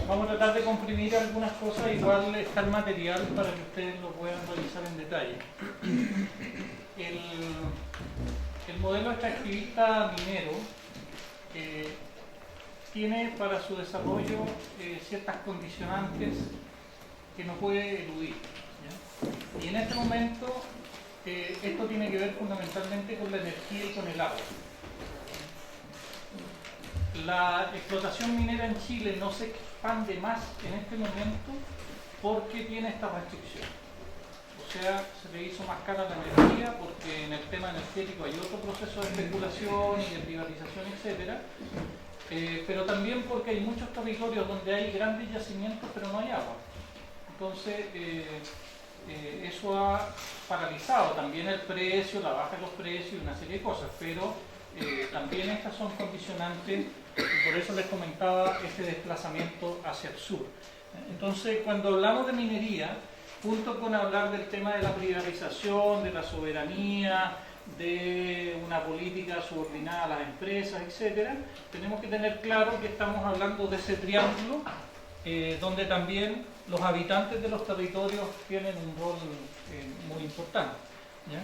vamos a tratar de comprimir algunas cosas, igual está el material para que ustedes lo puedan revisar en detalle. El modelo extractivista minero tiene para su desarrollo ciertas condicionantes que no puede eludir, ¿ya? Y en este momento esto tiene que ver fundamentalmente con la energía y con el agua. La explotación minera en Chile no se expande más en este momento porque tiene esta restricción. O sea, se le hizo más cara la energía porque en el tema energético hay otro proceso de especulación y de privatización, etcétera. Pero también porque hay muchos territorios donde hay grandes yacimientos pero no hay agua. Entonces, eso ha paralizado también el precio, la baja de los precios y una serie de cosas, pero también estas son condicionantes y por eso les comentaba este desplazamiento hacia el sur. Entonces, cuando hablamos de minería, junto con hablar del tema de la privatización, de la soberanía, de una política subordinada a las empresas, etcétera, tenemos que tener claro que estamos hablando de ese triángulo donde también los habitantes de los territorios tienen un rol muy importante, ¿ya?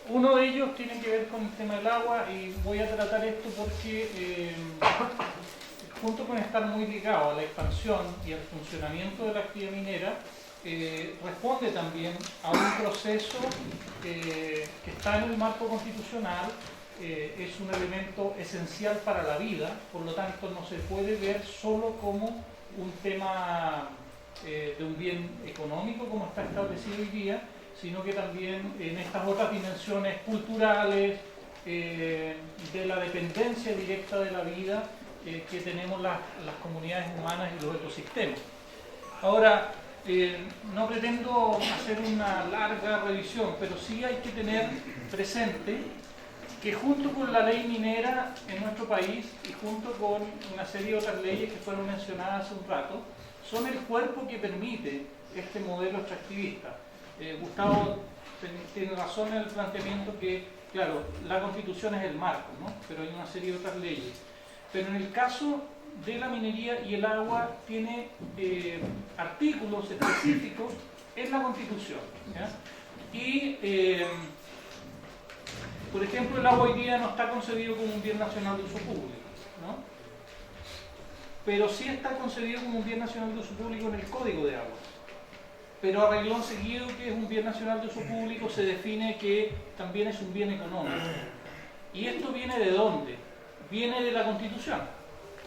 Uno de ellos tiene que ver con el tema del agua y voy a tratar esto porque junto con estar muy ligado a la expansión y al funcionamiento de la actividad minera, responde también a un proceso que está en el marco constitucional, es un elemento esencial para la vida, por lo tanto no se puede ver solo como un tema de un bien económico como está establecido hoy día, sino que también en estas otras dimensiones culturales, de la dependencia directa de la vida que tenemos las comunidades humanas y los ecosistemas. Ahora, no pretendo hacer una larga revisión, pero sí hay que tener presente que junto con la ley minera en nuestro país y junto con una serie de otras leyes que fueron mencionadas hace un rato, son el cuerpo que permite este modelo extractivista. Gustavo tiene razón en el planteamiento que, claro, la Constitución es el marco, ¿no? Pero hay una serie de otras leyes. Pero en el caso de la minería y el agua tiene artículos específicos en la Constitución, ¿ya? Y, por ejemplo, el agua hoy día no está concebido como un bien nacional de uso público, ¿no? Pero sí está concebido como un bien nacional de uso público en el Código de Aguas. Pero a renglón seguido, que es un bien nacional de uso público, se define que también es un bien económico. ¿Y esto viene de dónde? Viene de la Constitución,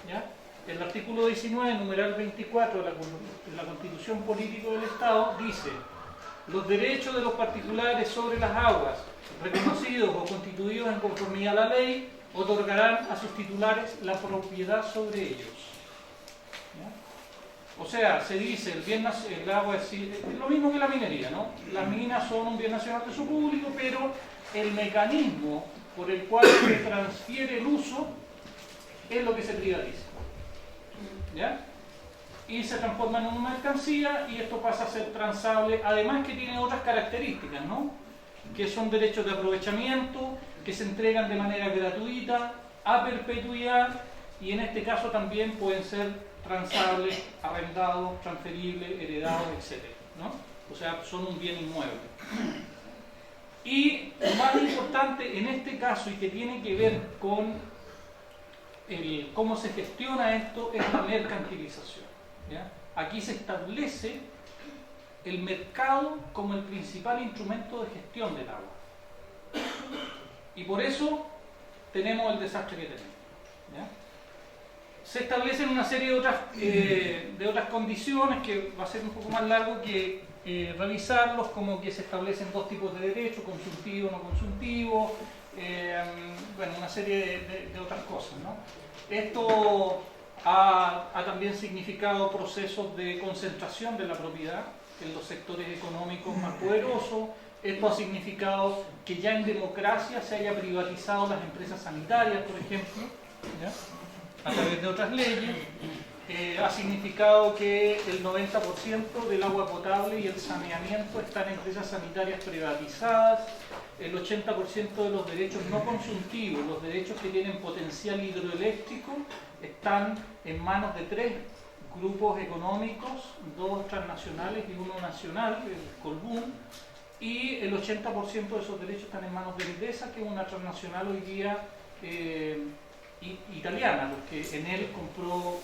¿ya? El artículo 19, numeral 24 de la Constitución Política del Estado dice: los derechos de los particulares sobre las aguas, reconocidos o constituidos en conformidad a la ley, otorgarán a sus titulares la propiedad sobre ellos. ¿Ya? O sea, se dice, el agua es lo mismo que la minería, ¿no? Las minas son un bien nacional de uso público, pero el mecanismo por el cual se transfiere el uso es lo que se privatiza, ¿ya? Y se transforma en una mercancía y esto pasa a ser transable, además que tiene otras características, ¿no? Que son derechos de aprovechamiento, que se entregan de manera gratuita, a perpetuidad, y en este caso también pueden ser transables, arrendados, transferibles, heredados, etc., ¿no? O sea, son un bien inmueble. Y lo más importante en este caso, y que tiene que ver con cómo se gestiona esto, es la mercantilización, ¿ya? Aquí se establece el mercado como el principal instrumento de gestión del agua. Y por eso tenemos el desastre que tenemos, ¿ya? Se establecen una serie de otras condiciones que va a ser un poco más largo que revisarlos, como que se establecen dos tipos de derechos, consultivo, no consultivo, bueno, una serie de otras cosas, ¿no? Esto ha también significado procesos de concentración de la propiedad en los sectores económicos más poderosos. Esto ha significado que ya en democracia se haya privatizado las empresas sanitarias, por ejemplo, ¿ya? A través de otras leyes. Ha significado que el 90% del agua potable y el saneamiento están en empresas sanitarias privatizadas. El 80% de los derechos no consultivos, los derechos que tienen potencial hidroeléctrico, están en manos de 3 grupos económicos, 2 transnacionales y 1 nacional, el Colbún, y el 80% de esos derechos están en manos de Endesa, que es una transnacional hoy día italiana, porque Enel compró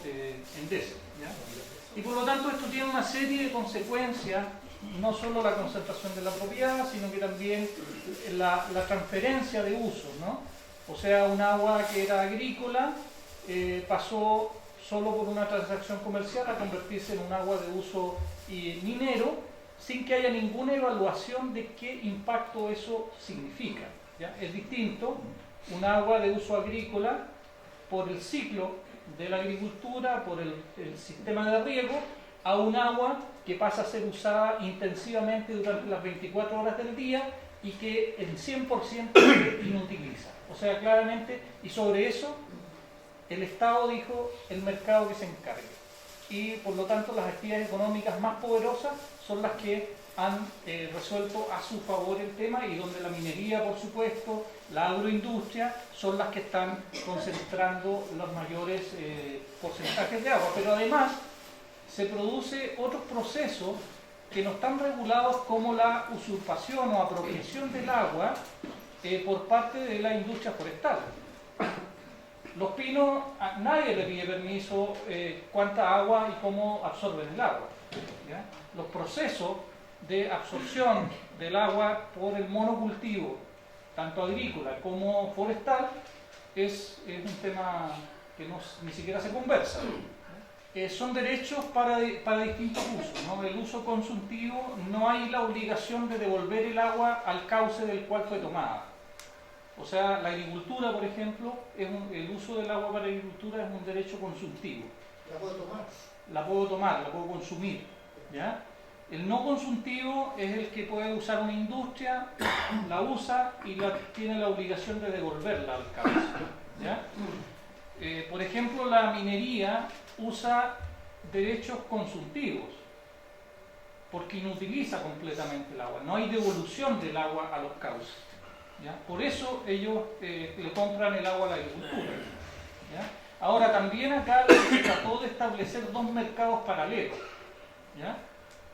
Endesa, ¿ya? Y por lo tanto esto tiene una serie de consecuencias, no solo la concentración de la propiedad, sino que también la transferencia de usos, ¿no? O sea, un agua que era agrícola pasó solo por una transacción comercial a convertirse en un agua de uso minero, sin que haya ninguna evaluación de qué impacto eso significa, ¿ya? Es distinto un agua de uso agrícola por el ciclo de la agricultura, por el sistema de riego, a un agua que pasa a ser usada intensivamente durante las 24 horas del día y que el 100% se inutiliza. O sea, claramente, y sobre eso el Estado dijo el mercado que se encargue. Y por lo tanto las actividades económicas más poderosas son las que han resuelto a su favor el tema, y donde la minería, por supuesto, la agroindustria, son las que están concentrando los mayores porcentajes de agua. Pero además se produce otros procesos que no están regulados, como la usurpación o apropiación del agua por parte de la industria forestal. Los pinos, a nadie le pide permiso cuánta agua y cómo absorben el agua, ¿ya? Los procesos de absorción del agua por el monocultivo, tanto agrícola como forestal, es un tema que ni siquiera se conversa. Son derechos para distintos usos, ¿no? El uso consultivo, no hay la obligación de devolver el agua al cauce del cual fue tomada. O sea, la agricultura, por ejemplo, el uso del agua para la agricultura es un derecho consultivo. ¿La puedo tomar? La puedo tomar, la puedo consumir, ¿ya? El no consultivo es el que puede usar una industria, la usa y tiene la obligación de devolverla al cauce, ¿ya? Por ejemplo, la minería usa derechos consultivos porque inutiliza completamente el agua. No hay devolución del agua a los cauces, ¿ya? Por eso ellos le compran el agua a la agricultura, ¿ya? Ahora, también acá se trató de establecer 2 mercados paralelos, ¿ya?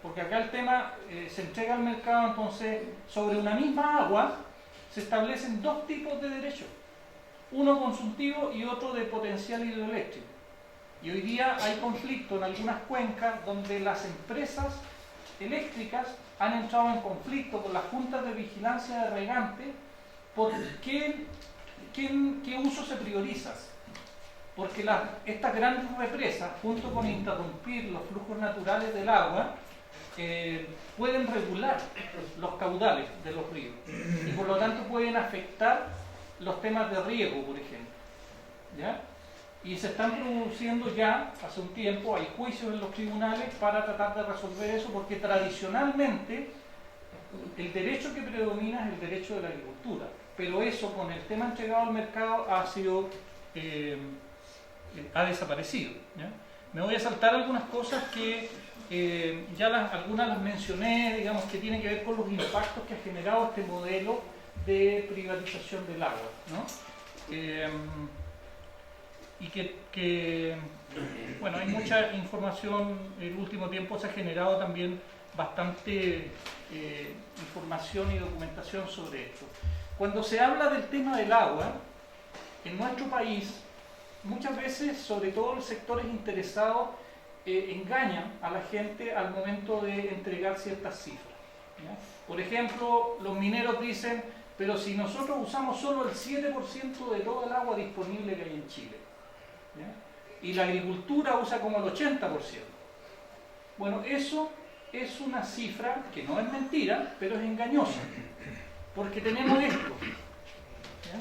Porque acá el tema se entrega al mercado, entonces sobre una misma agua se establecen 2 tipos de derechos, uno consultivo y otro de potencial hidroeléctrico. Y hoy día hay conflicto en algunas cuencas donde las empresas eléctricas han entrado en conflicto con las juntas de vigilancia de regantes por qué uso se prioriza. Porque estas grandes represas, junto con interrumpir los flujos naturales del agua, pueden regular los caudales de los ríos y por lo tanto pueden afectar los temas de riego, por ejemplo, ¿ya? Y se están produciendo ya, hace un tiempo, hay juicios en los tribunales para tratar de resolver eso, porque tradicionalmente el derecho que predomina es el derecho de la agricultura, pero eso, con el tema entregado al mercado, ha desaparecido, ¿ya? Me voy a saltar algunas cosas que algunas las mencioné, digamos, que tienen que ver con los impactos que ha generado este modelo de privatización del agua, ¿no? Bueno, hay mucha información. En el último tiempo se ha generado también bastante información y documentación sobre esto. Cuando se habla del tema del agua, en nuestro país, muchas veces, sobre todo los sectores interesados, engañan a la gente al momento de entregar ciertas cifras, ¿ya? Por ejemplo, los mineros dicen, pero si nosotros usamos solo el 7% de todo el agua disponible que hay en Chile, ¿ya? Y la agricultura usa como el 80%. Bueno, eso es una cifra que no es mentira, pero es engañosa, porque tenemos esto, ¿ya?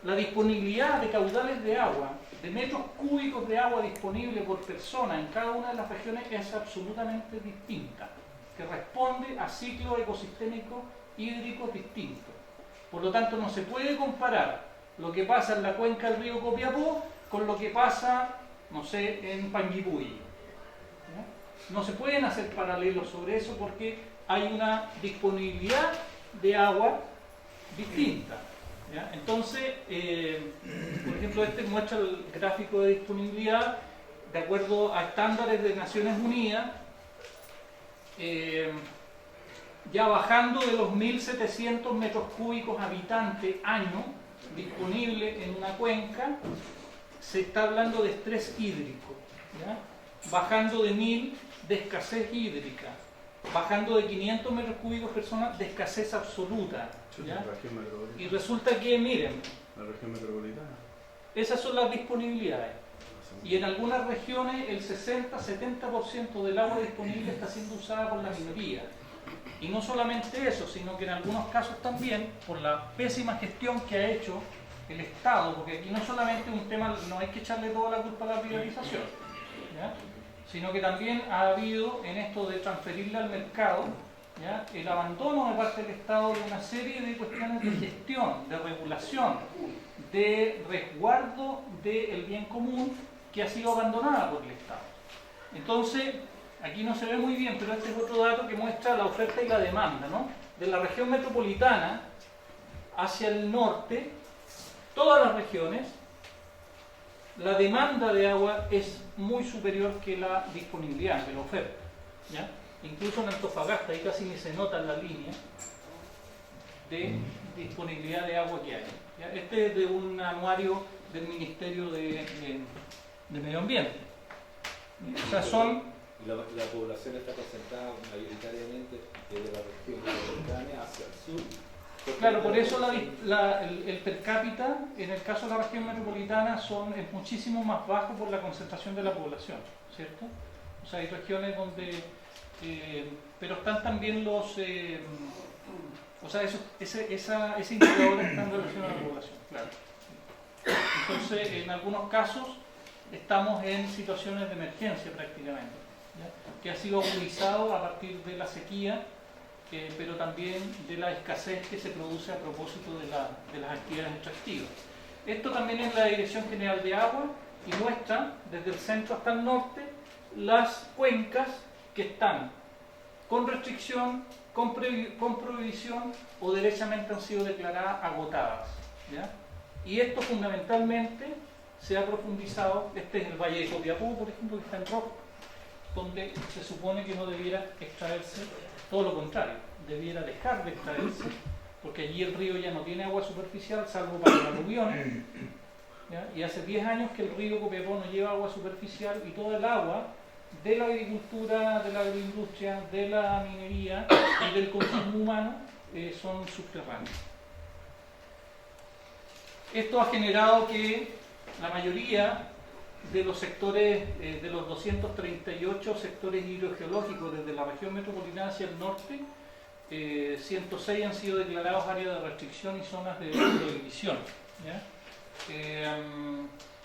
La disponibilidad de caudales de agua, de metros cúbicos de agua disponible por persona en cada una de las regiones es absolutamente distinta, que responde a ciclos ecosistémicos hídricos distintos. Por lo tanto, no se puede comparar lo que pasa en la cuenca del río Copiapó con lo que pasa, no sé, en Panguipulli, ¿ya? No se pueden hacer paralelos sobre eso porque hay una disponibilidad de agua distinta, ¿ya? Entonces, por ejemplo, este muestra el gráfico de disponibilidad de acuerdo a estándares de Naciones Unidas, ya bajando de los 1.700 metros cúbicos habitante año disponible en una cuenca, se está hablando de estrés hídrico, ¿ya? Bajando de 1.000 de escasez hídrica, bajando de 500 metros cúbicos persona de escasez absoluta, ¿ya? Y resulta que, miren, la región metropolitana, esas son las disponibilidades. Y en algunas regiones el 60-70% del agua disponible está siendo usada por la minería. Y no solamente eso, sino que en algunos casos también por la pésima gestión que ha hecho el Estado, porque aquí no solamente un tema, no hay que echarle toda la culpa a la privatización, ¿ya? Sino que también ha habido en esto de transferirle al mercado, ¿ya?, el abandono de parte del Estado de una serie de cuestiones de gestión, de regulación, de resguardo del bien común que ha sido abandonada por el Estado. Entonces, aquí no se ve muy bien, pero este es otro dato que muestra la oferta y la demanda, ¿no? De la región metropolitana hacia el norte, todas las regiones, la demanda de agua es muy superior que la disponibilidad, que la oferta, ¿ya? Incluso en Antofagasta, ahí casi ni se nota la línea de disponibilidad de agua que hay, ¿ya? Este es de un anuario del Ministerio de Medio Ambiente. O sea, son... La población está concentrada mayoritariamente desde la región metropolitana hacia el sur. Claro, por eso el per cápita, en el caso de la región metropolitana, es muchísimo más bajo por la concentración de la población, ¿cierto? O sea, hay regiones donde... pero están también los... o sea, ese indicador está en relación a la población, claro. Entonces, en algunos casos, estamos en situaciones de emergencia prácticamente, ¿ya?, que ha sido agudizado a partir de la sequía, pero también de la escasez que se produce a propósito de las actividades extractivas. Esto también es la Dirección General de Agua y muestra desde el centro hasta el norte las cuencas que están con restricción, con prohibición o derechamente han sido declaradas agotadas, ¿ya? Y esto fundamentalmente se ha profundizado. Este es el Valle de Copiapó, por ejemplo, que está en rojo, donde se supone que no debiera extraerse, todo lo contrario, debiera dejar de extraerse, porque allí el río ya no tiene agua superficial, salvo para el aluvión, ¿ya? Y hace 10 años que el río Copiapó no lleva agua superficial y toda el agua de la agricultura, de la agroindustria, de la minería y del consumo humano son subterráneos. Esto ha generado que la mayoría de los sectores, de los 238 sectores hidrogeológicos desde la región metropolitana hacia el norte, 106 han sido declarados áreas de restricción y zonas de prohibición, ¿ya?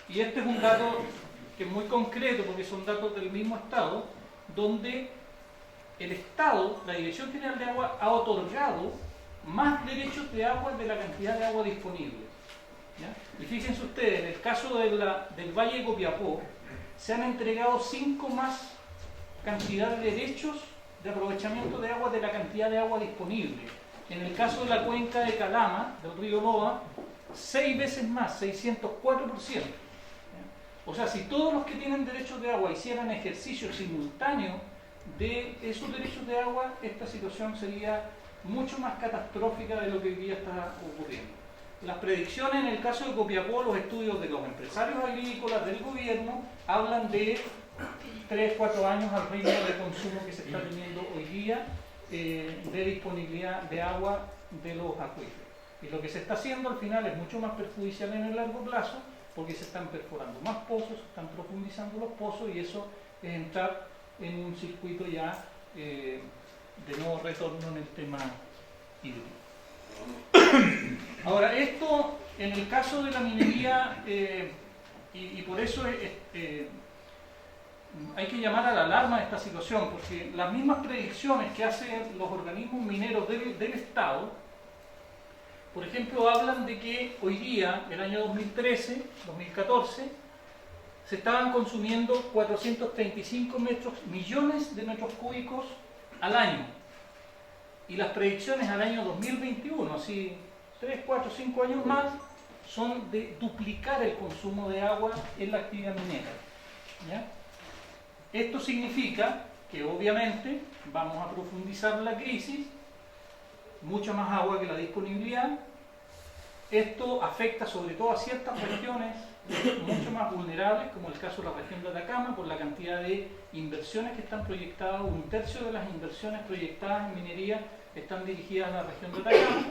Y este es un dato que es muy concreto porque son datos del mismo Estado, donde el Estado, la Dirección General de Agua, ha otorgado más derechos de agua de la cantidad de agua disponible, ¿ya? Y fíjense ustedes, en el caso del Valle de Copiapó, se han entregado 5 más cantidad de derechos de aprovechamiento de agua de la cantidad de agua disponible. En el caso de la cuenca de Calama, del río Loa, 6 veces más, 604%. O sea, si todos los que tienen derechos de agua hicieran ejercicio simultáneo de esos derechos de agua, esta situación sería mucho más catastrófica de lo que hoy día está ocurriendo. Las predicciones en el caso de Copiapó, los estudios de los empresarios agrícolas del gobierno, hablan de 3-4 años al ritmo de consumo que se está teniendo hoy día de disponibilidad de agua de los acuíferos. Y lo que se está haciendo al final es mucho más perjudicial en el largo plazo, porque se están perforando más pozos, se están profundizando los pozos y eso es entrar en un circuito ya de nuevo retorno en el tema hídrico. Ahora, esto en el caso de la minería, y por eso hay que llamar a la alarma de esta situación, porque las mismas predicciones que hacen los organismos mineros del Estado, por ejemplo, hablan de que hoy día, el año 2013, 2014, se estaban consumiendo 435 millones de metros cúbicos al año. Y las predicciones al año 2021, así 3, 4, 5 años más, son de duplicar el consumo de agua en la actividad minera, ¿ya? Esto significa que obviamente vamos a profundizar la crisis, mucha más agua que la disponibilidad. Esto afecta sobre todo a ciertas regiones mucho más vulnerables, como el caso de la región de Atacama, por la cantidad de inversiones que están proyectadas. 1/3 de las inversiones proyectadas en minería están dirigidas a la región de Atacama,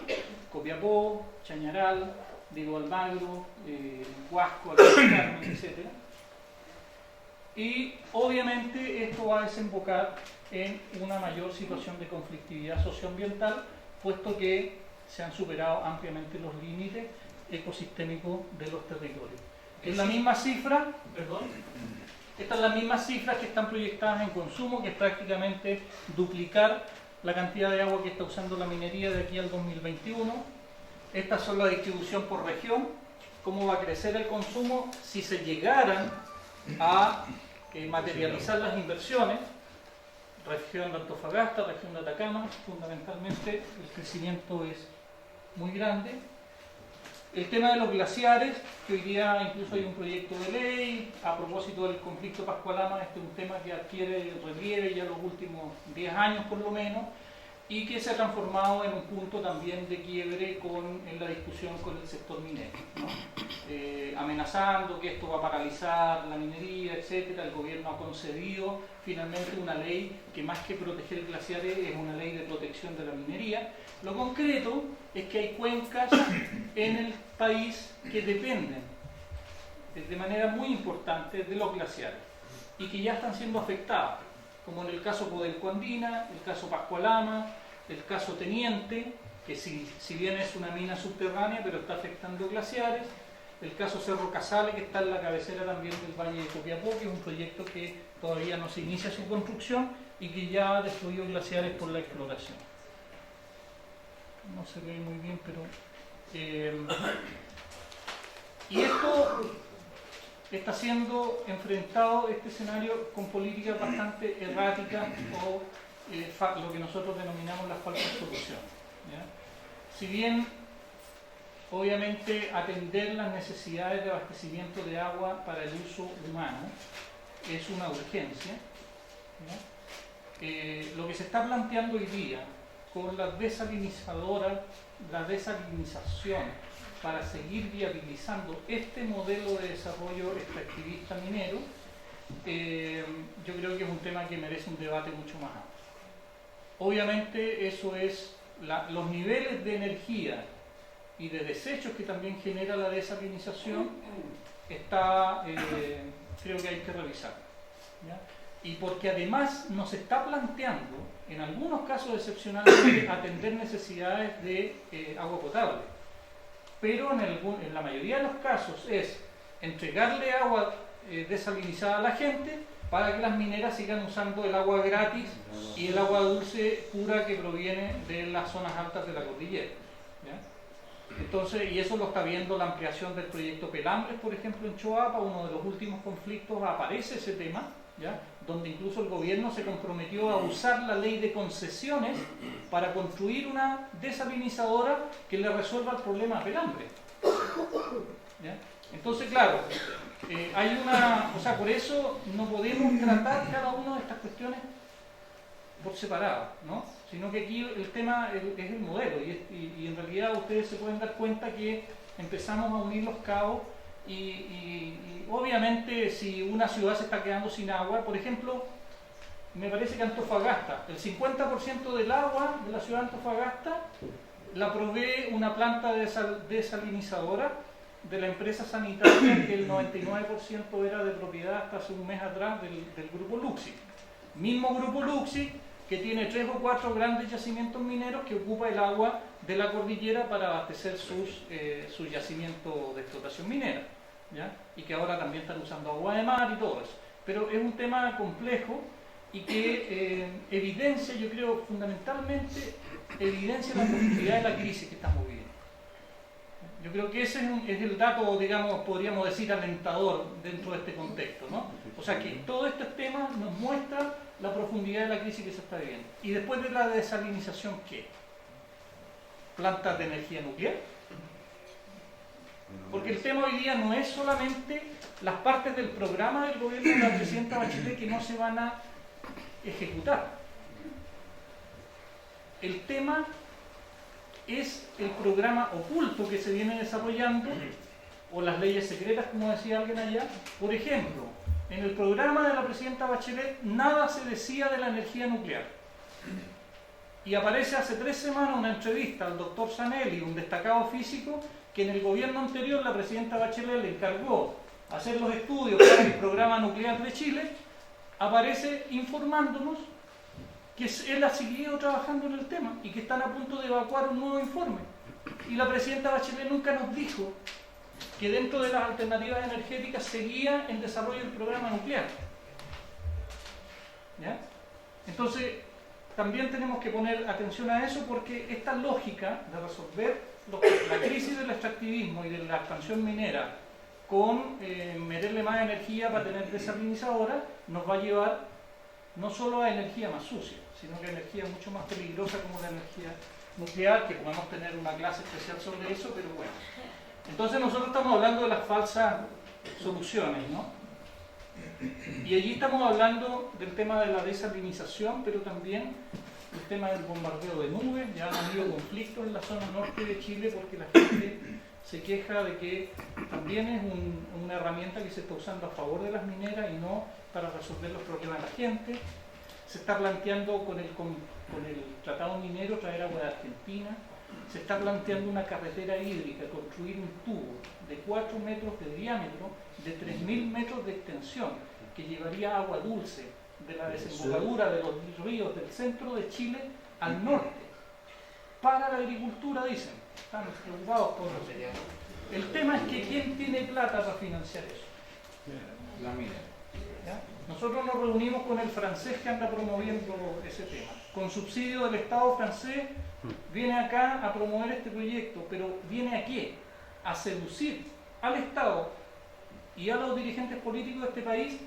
Copiapó, Chañaral, Diego Almagro, Huasco, Carmen, etc. Y obviamente esto va a desembocar en una mayor situación de conflictividad socioambiental, puesto que se han superado ampliamente los límites ecosistémicos de los territorios. Es la misma cifra, estas son las mismas cifras que están proyectadas en consumo, que es prácticamente duplicar la cantidad de agua que está usando la minería de aquí al 2021. Estas son la distribución por región, cómo va a crecer el consumo si se llegaran a materializar las inversiones. Región de Antofagasta, región de Atacama, fundamentalmente el crecimiento es muy grande. El tema de los glaciares, que hoy día incluso hay un proyecto de ley a propósito del conflicto Pascualama. Este es un tema que adquiere relieve ya los últimos 10 años por lo menos, y que se ha transformado en un punto también de quiebre en la discusión con el sector minero, ¿no? Amenazando que esto va a paralizar la minería, etc. El gobierno ha concedido finalmente una ley que, más que proteger glaciares, es una ley de protección de la minería. Lo concreto es que hay cuencas en el país que dependen de manera muy importante de los glaciares y que ya están siendo afectadas, como en el caso Codelco Andina, el caso Pascualama, el caso Teniente, que si bien es una mina subterránea, pero está afectando glaciares, el caso Cerro Casale, que está en la cabecera también del Valle de Copiapó, que es un proyecto que todavía no se inicia su construcción y que ya ha destruido glaciares por la exploración. No se ve muy bien, pero... y esto está siendo enfrentado, este escenario, con políticas bastante erráticas o lo que nosotros denominamos las falsas soluciones, ¿ya? Si bien obviamente atender las necesidades de abastecimiento de agua para el uso humano es una urgencia, ¿ya? Lo que se está planteando hoy día con la desalinización para seguir viabilizando este modelo de desarrollo extractivista minero, yo creo que es un tema que merece un debate mucho más amplio. Obviamente eso es los niveles de energía y de desechos que también genera la desalinización, creo que hay que revisar, ¿ya? Y porque además nos está planteando, en algunos casos excepcionales, atender necesidades de agua potable, pero en la mayoría de los casos es entregarle agua desalinizada a la gente para que las mineras sigan usando el agua gratis y el agua dulce pura que proviene de las zonas altas de la cordillera, ¿ya? Entonces, y eso lo está viendo la ampliación del proyecto Pelambres, por ejemplo, en Choapa. Uno de los últimos conflictos aparece ese tema, ¿ya? Donde incluso el gobierno se comprometió a usar la ley de concesiones para construir una desalinizadora que le resuelva el problema a Pelambres, ¿ya? Entonces, claro, por eso no podemos tratar cada una de estas cuestiones por separado, ¿no? Sino que aquí el tema es el modelo, y en realidad ustedes se pueden dar cuenta que empezamos a unir los cabos y obviamente si una ciudad se está quedando sin agua, por ejemplo, me parece que Antofagasta, el 50% del agua de la ciudad de Antofagasta la provee una planta desalinizadora de la empresa sanitaria, que el 99% era de propiedad hasta hace un mes atrás del grupo Luxi. Mismo grupo Luxi que tiene 3 o 4 grandes yacimientos mineros que ocupa el agua de la cordillera para abastecer sus yacimientos de explotación minera, ¿ya? Y que ahora también están usando agua de mar y todo eso. Pero es un tema complejo y que evidencia, yo creo, fundamentalmente, evidencia la profundidad de la crisis que estamos viviendo. Yo creo que ese es el dato, digamos, podríamos decir, alentador dentro de este contexto, ¿no? O sea que todos estos temas nos muestran la profundidad de la crisis que se está viviendo. Y después de la desalinización, ¿qué? ¿Plantas de energía nuclear? Porque el tema hoy día no es solamente las partes del programa del gobierno de la presidenta Bachelet que no se van a ejecutar. El tema es el programa oculto que se viene desarrollando, o las leyes secretas, como decía alguien allá. Por ejemplo, en el programa de la presidenta Bachelet nada se decía de la energía nuclear. Y aparece hace 3 semanas una entrevista al doctor Zanelli, un destacado físico, que en el gobierno anterior la presidenta Bachelet le encargó hacer los estudios para el programa nuclear de Chile. Aparece informándonos que él ha seguido trabajando en el tema y que están a punto de evacuar un nuevo informe. Y la presidenta Bachelet nunca nos dijo que dentro de las alternativas energéticas seguía en desarrollo el programa nuclear. ¿Ya? Entonces, también tenemos que poner atención a eso, porque esta lógica de resolver la crisis del extractivismo y de la expansión minera con meterle más energía para tener desalinizadoras nos va a llevar no solo a energía más sucia, sino que a energía mucho más peligrosa como la energía nuclear, que podemos tener una clase especial sobre eso, pero bueno. Entonces nosotros estamos hablando de las falsas soluciones, ¿no? Y allí estamos hablando del tema de la desalinización, pero también el tema del bombardeo de nubes. Ya han habido conflictos en la zona norte de Chile porque la gente se queja de que también es una herramienta que se está usando a favor de las mineras y no para resolver los problemas de la gente. Se está planteando con el tratado minero traer agua de Argentina. Se está planteando una carretera hídrica, construir un tubo de 4 metros de diámetro, de 3.000 metros de extensión, que llevaría agua dulce de la desembocadura de los ríos del centro de Chile al norte, para la agricultura, dicen. Están preocupados por eso. El tema es que ¿quién tiene plata para financiar eso? La mina. ¿Ya? Nosotros nos reunimos con el francés que anda promoviendo ese tema. Con subsidio del Estado francés viene acá a promover este proyecto, pero ¿viene a qué? A seducir al Estado y a los dirigentes políticos de este país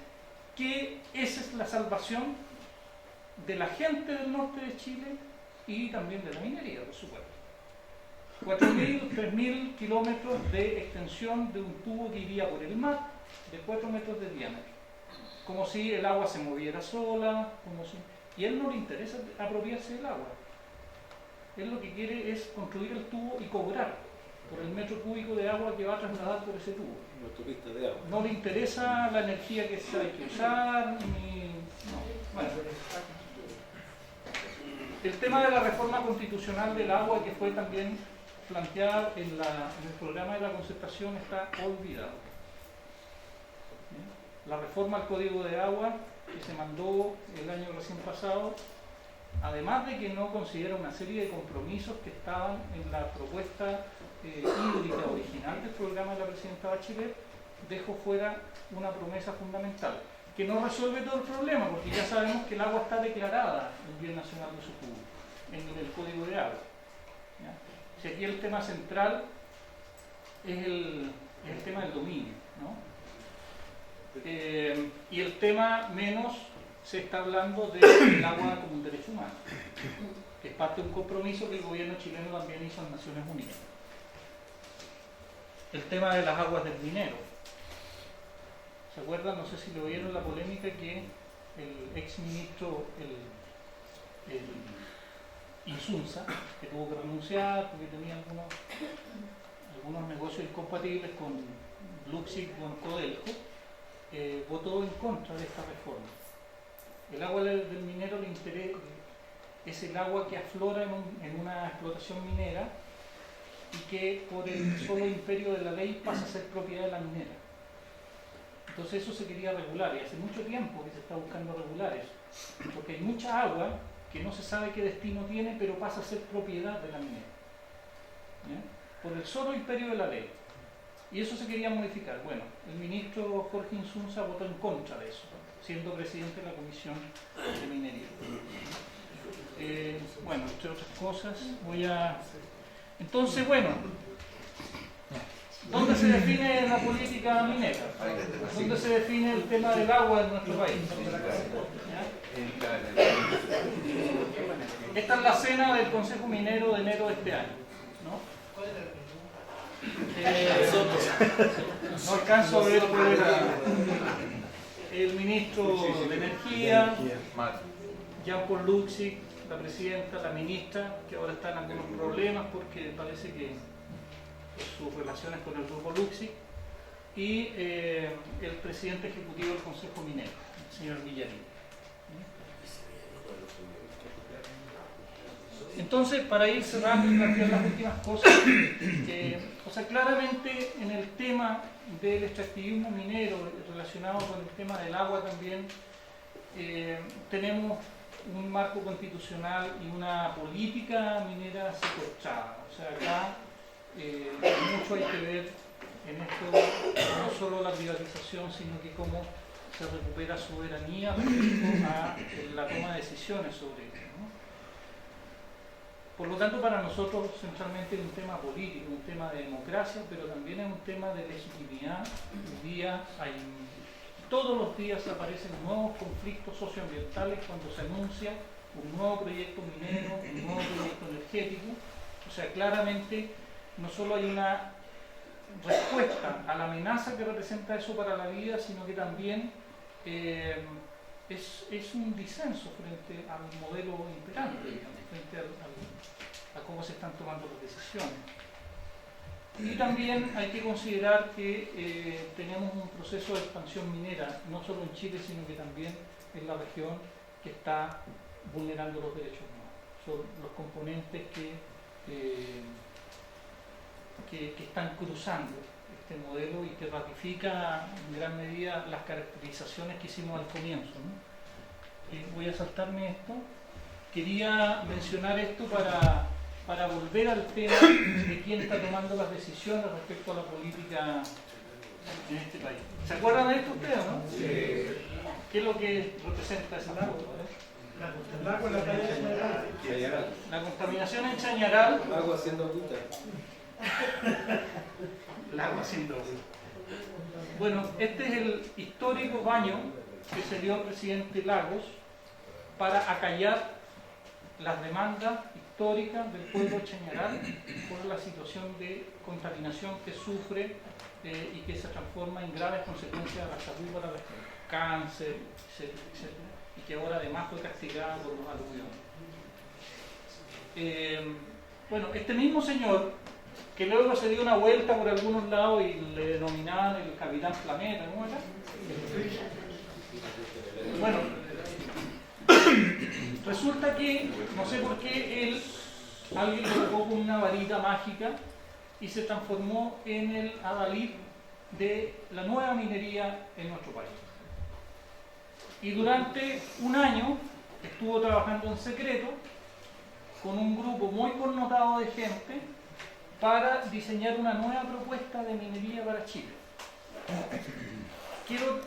que esa es la salvación de la gente del norte de Chile y también de la minería, por supuesto. 4.000, 3.000 kilómetros de extensión de un tubo que iría por el mar de 4 metros de diámetro. Como si el agua se moviera sola, y a él no le interesa apropiarse del agua. Él lo que quiere es construir el tubo y cobrar por el metro cúbico de agua que va a trasladar por ese tubo. Los turistas de agua. No le interesa la energía que se hay que usar, ni... No. Bueno. El tema de la reforma constitucional del agua, que fue también planteada en el programa de la concertación, está olvidado. La reforma al Código de Agua que se mandó el año recién pasado, además de que no considera una serie de compromisos que estaban en la propuesta hídrica original del programa de la presidenta Bachelet, dejó fuera una promesa fundamental, que no resuelve todo el problema, porque ya sabemos que el agua está declarada en bien nacional de su uso en el Código de Agua. ¿Ya? Si aquí el tema central es el tema del dominio, ¿no? Y el tema menos se está hablando del agua como un derecho humano, que es parte de un compromiso que el gobierno chileno también hizo en Naciones Unidas. El tema de las aguas del dinero. ¿Se acuerdan? No sé si lo vieron, la polémica que el ex ministro Insunza, que tuvo que renunciar porque tenía algunos negocios incompatibles con Bluxic, con Codelco, votó en contra de esta reforma. El agua del minero le interesa, es el agua que aflora en una explotación minera y que por el solo imperio de la ley pasa a ser propiedad de la minera. Entonces eso se quería regular y hace mucho tiempo que se está buscando regular eso, porque hay mucha agua que no se sabe qué destino tiene, pero pasa a ser propiedad de la minera, ¿ya? Por el solo imperio de la ley. Y eso se quería modificar. Bueno, el ministro Jorge Insunza votó en contra de eso, siendo presidente de la Comisión de Minería. Bueno, entre otras cosas, Entonces, bueno, ¿dónde se define la política minera? ¿Dónde se define el tema del agua en nuestro país? ¿Ya? Esta es la cena del Consejo Minero de enero de este año, ¿no? No alcanzo a ver cuál era el ministro de Energía, Jean-Paul Luxic, la presidenta, la ministra, que ahora está en algunos problemas porque parece que sus relaciones con el grupo Luxic, y el presidente ejecutivo del Consejo Minero, el señor Villarín. Entonces, para ir cerrando y plantear las últimas cosas, o sea, claramente en el tema del extractivismo minero, relacionado con el tema del agua también, tenemos un marco constitucional y una política minera secuestrada. O sea, acá mucho hay que ver en esto, no solo la privatización, sino que cómo se recupera soberanía respecto a la toma de decisiones sobre esto, ¿no? Por lo tanto, para nosotros centralmente es un tema político, un tema de democracia, pero también es un tema de legitimidad. Todos los días aparecen nuevos conflictos socioambientales cuando se anuncia un nuevo proyecto minero, un nuevo proyecto energético. O sea, claramente no solo hay una respuesta a la amenaza que representa eso para la vida, sino que también es un disenso frente al modelo imperante, digamos, frente a cómo se están tomando las decisiones. Y también hay que considerar que tenemos un proceso de expansión minera, no solo en Chile, sino que también en la región, que está vulnerando los derechos humanos. Son los componentes que están cruzando este modelo y que ratifica en gran medida las caracterizaciones que hicimos al comienzo, ¿no? Voy a saltarme esto. Quería mencionar esto para volver al tema de quién está tomando las decisiones respecto a la política en este país. ¿Se acuerdan de esto ustedes, no? Sí. ¿Qué es lo que representa ese lago? La contaminación en Chañaral. Lago haciendo ruta. Lago haciendo ruta. Bueno, este es el histórico baño que se dio al presidente Lagos para acallar las demandas históricas del pueblo Chañaral por la situación de contaminación que sufre y que se transforma en graves consecuencias a la salud para la gente, cáncer, etcétera, etcétera, y que ahora además fue castigada por los aluviones. Bueno, este mismo señor, que luego se dio una vuelta por algunos lados y le denominaban el Capitán Planeta, ¿cómo era? Bueno, resulta que, no sé por qué, alguien lo tocó con una varita mágica y se transformó en el adalid de la nueva minería en nuestro país. Y durante un año estuvo trabajando en secreto con un grupo muy connotado de gente para diseñar una nueva propuesta de minería para Chile. Quiero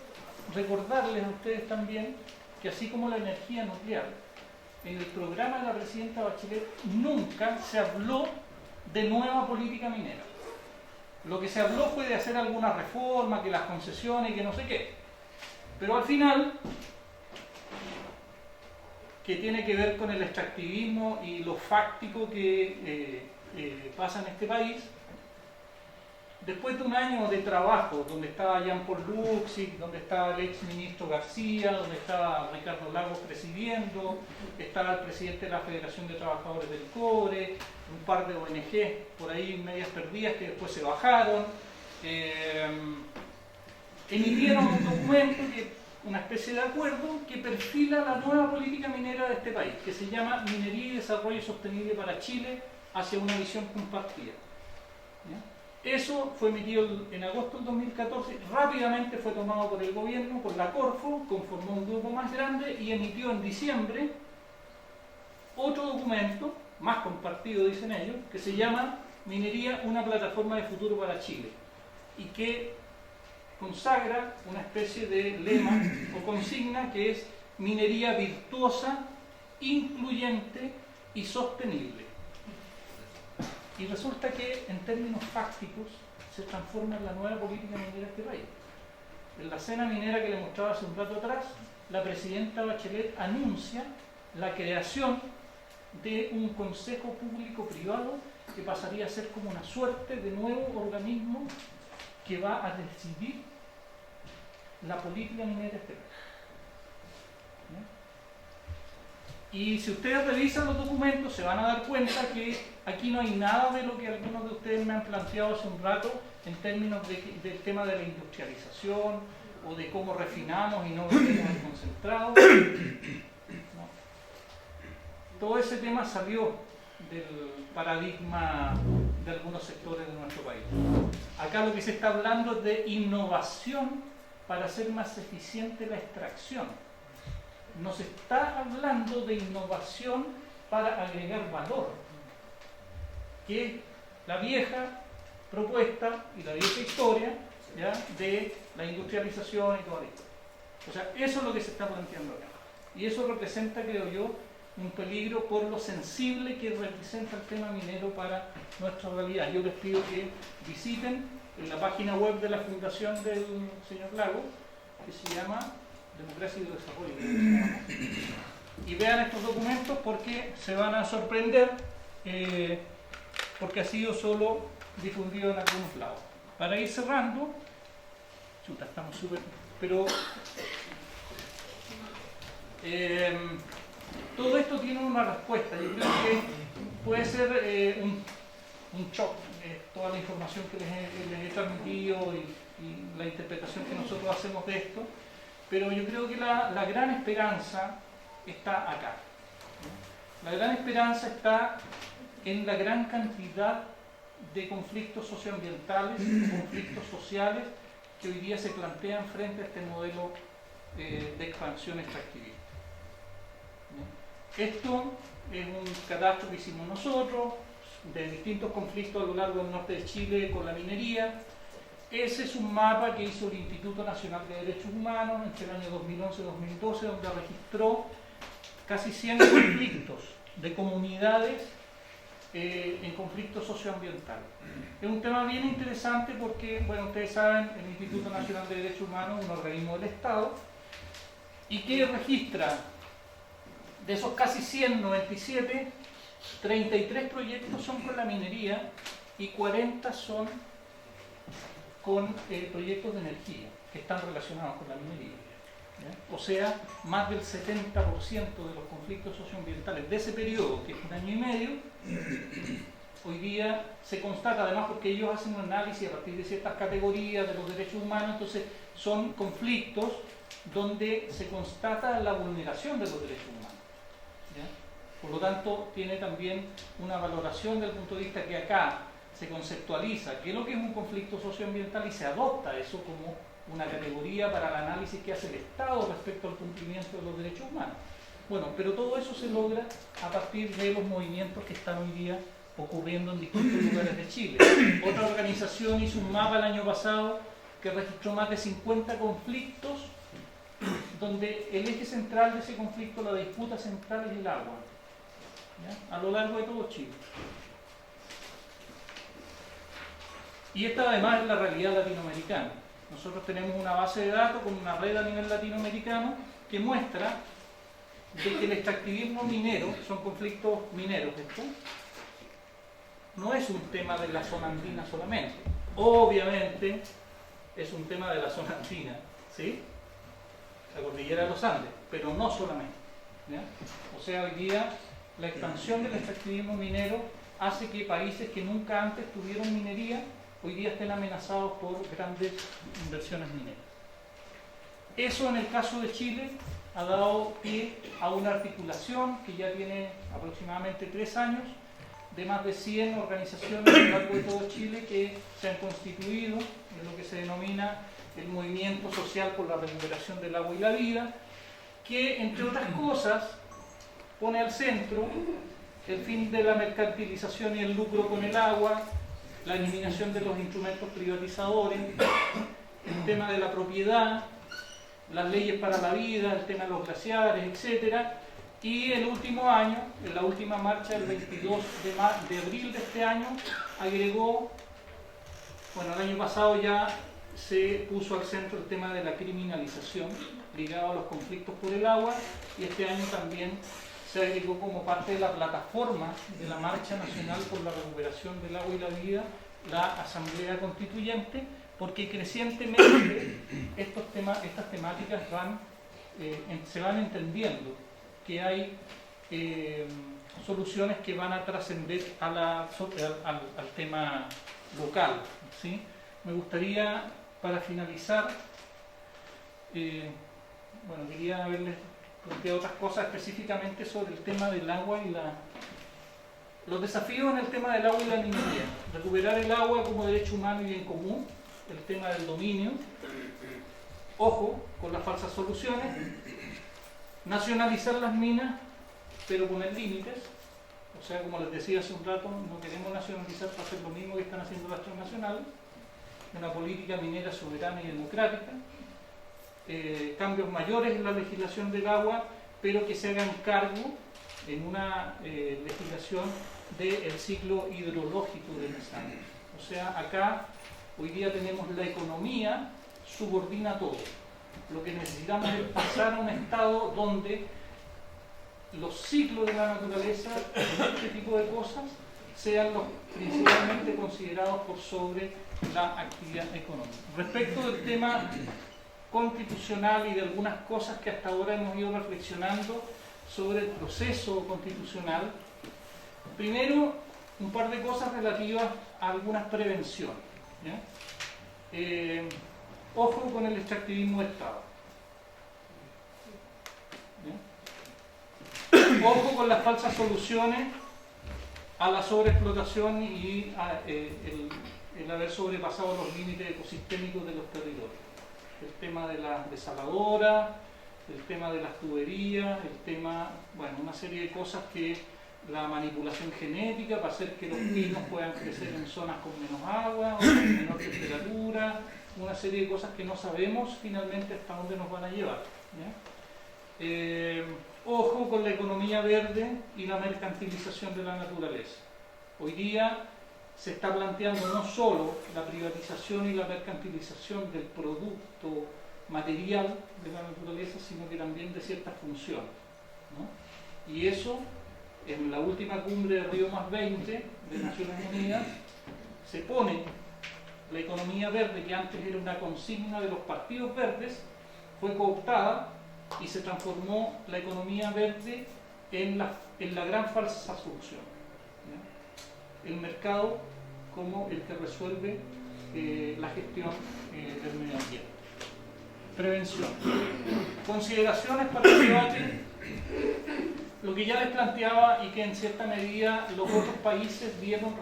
recordarles a ustedes también que así como la energía nuclear, en el programa de la presidenta Bachelet nunca se habló de nueva política minera. Lo que se habló fue de hacer alguna reforma, que las concesiones, que no sé qué. Pero al final, que tiene que ver con el extractivismo y lo fáctico que pasa en este país, después de un año de trabajo, donde estaba Jean-Paul Luxic, donde estaba el ex ministro García, donde estaba Ricardo Lagos presidiendo, estaba el presidente de la Federación de Trabajadores del Cobre, un par de ONG por ahí medias perdidas que después se bajaron, emitieron un documento, una especie de acuerdo que perfila la nueva política minera de este país, que se llama Minería y Desarrollo Sostenible para Chile hacia una visión compartida. ¿Ya? Eso fue emitido en agosto del 2014, rápidamente fue tomado por el gobierno, por la Corfo, conformó un grupo más grande y emitió en diciembre otro documento, más compartido dicen ellos, que se llama Minería, una plataforma de futuro para Chile, y que consagra una especie de lema o consigna que es minería virtuosa, incluyente y sostenible. Y resulta que en términos fácticos se transforma en la nueva política minera de este país. En la cena minera que le mostraba hace un rato atrás, la presidenta Bachelet anuncia la creación de un consejo público-privado que pasaría a ser como una suerte de nuevo organismo que va a decidir la política minera de este país. Y si ustedes revisan los documentos se van a dar cuenta que aquí no hay nada de lo que algunos de ustedes me han planteado hace un rato en términos del tema de la industrialización o de cómo refinamos y no vendemos el concentrado. No. Todo ese tema salió del paradigma de algunos sectores de nuestro país. Acá lo que se está hablando es de innovación para hacer más eficiente la extracción. No se está hablando de innovación para agregar valor, que es la vieja propuesta y la vieja historia, ¿ya?, de la industrialización y todo esto. O sea, eso es lo que se está planteando acá. Y eso representa, creo yo, un peligro por lo sensible que representa el tema minero para nuestra realidad. Yo les pido que visiten en la página web de la Fundación del señor Lago, que se llama Democracia y Desarrollo, y vean estos documentos porque se van a sorprender, porque ha sido solo difundido en algunos lados. Para ir cerrando, chuta, estamos súper, pero todo esto tiene una respuesta. Yo creo que puede ser un shock, toda la información que les he transmitido y la interpretación que nosotros hacemos de esto. Pero yo creo que la gran esperanza está acá. La gran esperanza está en la gran cantidad de conflictos socioambientales, conflictos sociales que hoy día se plantean frente a este modelo de expansión extractivista. Esto es un catastro que hicimos nosotros, de distintos conflictos a lo largo del norte de Chile con la minería. Ese es un mapa que hizo el Instituto Nacional de Derechos Humanos entre el año 2011 y 2012, donde registró casi 100 conflictos de comunidades en conflictos socioambientales. Es un tema bien interesante porque, bueno, ustedes saben, el Instituto Nacional de Derechos Humanos es un organismo del Estado y que registra de esos casi 100, 97, 33 proyectos son con la minería y 40 son con proyectos de energía que están relacionados con la minería. ¿Ya? O sea, más del 70% de los conflictos socioambientales de ese periodo, que es un año y medio, hoy día se constata, además porque ellos hacen un análisis a partir de ciertas categorías de los derechos humanos, entonces son conflictos donde se constata la vulneración de los derechos humanos. ¿Ya? Por lo tanto, tiene también una valoración desde el punto de vista que acá se conceptualiza qué es lo que es un conflicto socioambiental y se adopta eso como una categoría para el análisis que hace el Estado respecto al cumplimiento de los derechos humanos. Bueno, pero todo eso se logra a partir de los movimientos que están hoy día ocurriendo en distintos lugares de Chile. Otra organización hizo un mapa el año pasado que registró más de 50 conflictos donde el eje central de ese conflicto, la disputa central, es el agua, ¿ya?, a lo largo de todo Chile. Y esta además es la realidad latinoamericana. Nosotros tenemos una base de datos con una red a nivel latinoamericano que muestra de que el extractivismo minero, son conflictos mineros, esto no es un tema de la zona andina solamente. Obviamente es un tema de la zona andina, ¿sí?, la cordillera de los Andes, pero no solamente, ¿ya? O sea, hoy día la expansión del extractivismo minero hace que países que nunca antes tuvieron minería hoy día estén amenazados por grandes inversiones mineras. Eso en el caso de Chile ha dado pie a una articulación que ya tiene aproximadamente 3 años, de más de 100 organizaciones a lo largo de todo Chile que se han constituido en lo que se denomina el Movimiento Social por la Recuperación del Agua y la Vida, que entre otras cosas pone al centro el fin de la mercantilización y el lucro con el agua, la eliminación de los instrumentos privatizadores, el tema de la propiedad, las leyes para la vida, el tema de los glaciares, etc. Y el último año, en la última marcha del 22 de abril de este año, agregó, bueno, el año pasado ya se puso al centro el tema de la criminalización ligado a los conflictos por el agua, y este año también se agregó como parte de la plataforma de la Marcha Nacional por la Recuperación del Agua y la Vida, la Asamblea Constituyente, porque crecientemente estas temáticas se van entendiendo que hay soluciones que van a trascender al tema local, ¿sí? Me gustaría, para finalizar, quería haberles planteado otras cosas específicamente sobre el tema del agua y los desafíos en el tema del agua y la minería. Recuperar el agua como derecho humano y bien común, el tema del dominio, ojo con las falsas soluciones, nacionalizar las minas, pero poner límites. O sea, como les decía hace un rato, no queremos nacionalizar para hacer lo mismo que están haciendo las transnacionales, una política minera soberana y democrática, cambios mayores en la legislación del agua, pero que se hagan cargo en una legislación del ciclo hidrológico del Estado. O sea, acá hoy día tenemos la economía subordina todo. Lo que necesitamos es pasar a un estado donde los ciclos de la naturaleza, este tipo de cosas, sean los principalmente considerados por sobre la actividad económica. Respecto del tema constitucional y de algunas cosas que hasta ahora hemos ido reflexionando sobre el proceso constitucional, primero un par de cosas relativas a algunas prevenciones, ¿ya? Ojo con el extractivismo de Estado, ¿ya? Ojo con las falsas soluciones a la sobreexplotación y el haber sobrepasado los límites ecosistémicos de los territorios. El tema de las desaladoras, el tema de las tuberías, una serie de cosas que la manipulación genética para hacer que los pinos puedan crecer en zonas con menos agua o con menor temperatura, una serie de cosas que no sabemos finalmente hasta dónde nos van a llevar, ¿ya? Ojo con la economía verde y la mercantilización de la naturaleza. Hoy día se está planteando no solo la privatización y la mercantilización del producto material de la naturaleza, sino que también de ciertas funciones, ¿no? Y eso, en la última cumbre de Río +20 de Naciones Unidas, se pone la economía verde, que antes era una consigna de los partidos verdes, fue cooptada y se transformó la economía verde en la gran falsa solución, ¿ya? El mercado como el que resuelve la gestión del medio ambiente. Prevención. Consideraciones para el debate. Lo que ya les planteaba y que en cierta medida los otros países dieron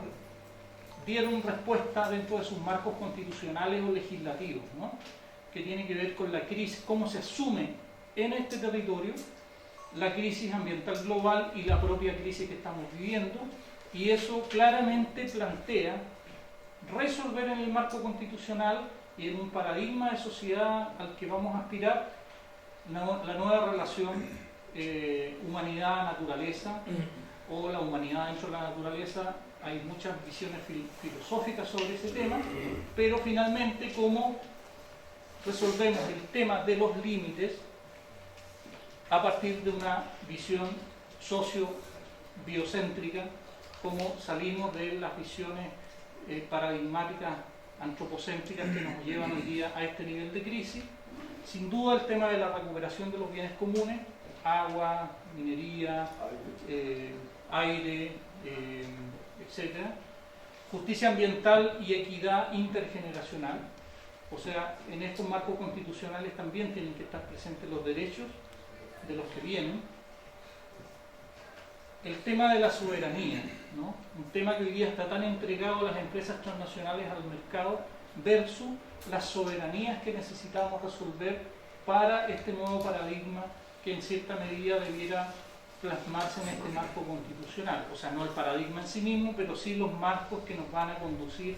respuesta dentro de sus marcos constitucionales o legislativos, ¿no? Que tiene que ver con la crisis, cómo se asume en este territorio la crisis ambiental global y la propia crisis que estamos viviendo, y eso claramente plantea resolver en el marco constitucional y en un paradigma de sociedad al que vamos a aspirar la nueva relación humanidad-naturaleza o la humanidad dentro de la naturaleza. Hay muchas visiones filosóficas sobre ese tema, pero finalmente cómo resolvemos el tema de los límites a partir de una visión socio-biocéntrica, cómo salimos de las visiones paradigmáticas antropocéntricas que nos llevan hoy día a este nivel de crisis. Sin duda el tema de la recuperación de los bienes comunes, agua, minería, aire, etc. Justicia ambiental y equidad intergeneracional. O sea, en estos marcos constitucionales también tienen que estar presentes los derechos de los que vienen. El tema de la soberanía, ¿no? Un tema que hoy día está tan entregado a las empresas transnacionales al mercado versus las soberanías que necesitamos resolver para este nuevo paradigma que en cierta medida debiera plasmarse en este marco constitucional. O sea, no el paradigma en sí mismo, pero sí los marcos que nos van a conducir